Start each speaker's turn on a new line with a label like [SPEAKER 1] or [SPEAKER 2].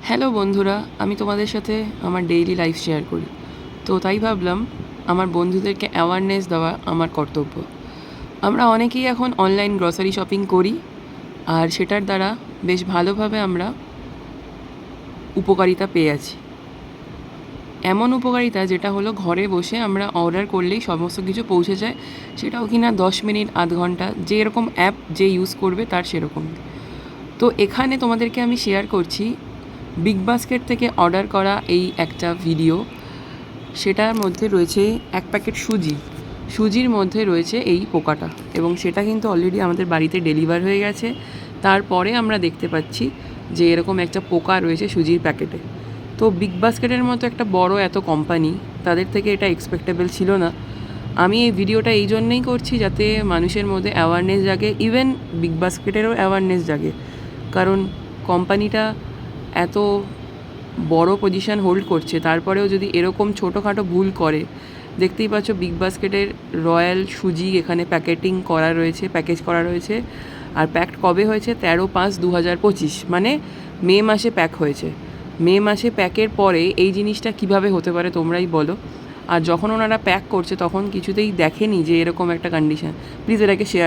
[SPEAKER 1] Hello বন্ধুরা, আমি তোমাদের সাথে আমার ডেইলি লাইফ শেয়ার করি। তো তাই ভাবলাম আমার বন্ধুদেরকে অ্যাওয়ারনেস দেওয়া আমার কর্তব্য। আমরা অনেকেই এখন অনলাইন গ্রসারি শপিং করি, আর সেটার দ্বারা বেশ ভালোভাবে আমরা উপকারিতা পেয়ে আছি। এমন উপকারিতা যেটা হলো ঘরে বসে আমরা অর্ডার করলেই সমস্ত কিছু পৌঁছে যায়, সেটাও কিনা 10 মিনিট আধ ঘন্টা, যে এরকম অ্যাপ যে ইউজ করবে তার সেরকম। তো এখানে তোমাদেরকে আমি শেয়ার করছি বিগ বাস্কেট থেকে অর্ডার করা এই একটা ভিডিও। সেটার মধ্যে রয়েছে এক প্যাকেট সুজির মধ্যে রয়েছে এই পোকাটা, এবং সেটা কিন্তু অলরেডি আমাদের বাড়িতে ডেলিভার হয়ে গেছে। তারপরে আমরা দেখতে পাচ্ছি যে এরকম একটা পোকা রয়েছে সুজির প্যাকেটে। তো বিগ বাস্কেটের মতো একটা বড় এত কোম্পানি, তাদের থেকে এটা এক্সপেক্টেবল ছিল না। আমি এই ভিডিওটা এই জন্যেই করছি যাতে মানুষের মধ্যে অ্যাওয়ারনেস জাগে, ইভেন বিগ বাস্কেটেরও অ্যাওয়ারনেস জাগে। কারণ কোম্পানিটা এত বড় পজিশন হোল্ড করছে, তারপরেও যদি এরকম ছোটোখাটো ভুল করে। দেখতেই পাচ্ছ বিগ বাস্কেটের রয়্যাল সুজি এখানে প্যাকেজ করা রয়েছে। আর প্যাকড কবে হয়েছে? 13/5/2025, মানে মে মাসে প্যাক হয়েছে। মে মাসে প্যাকের পরে এই জিনিসটা কিভাবে হতে পারে তোমরাই বলো। আর যখন ওনারা প্যাক করছে তখন কিছুতেই দেখেনি যে এরকম একটা কন্ডিশন। প্লিজ এটাকে শেয়ার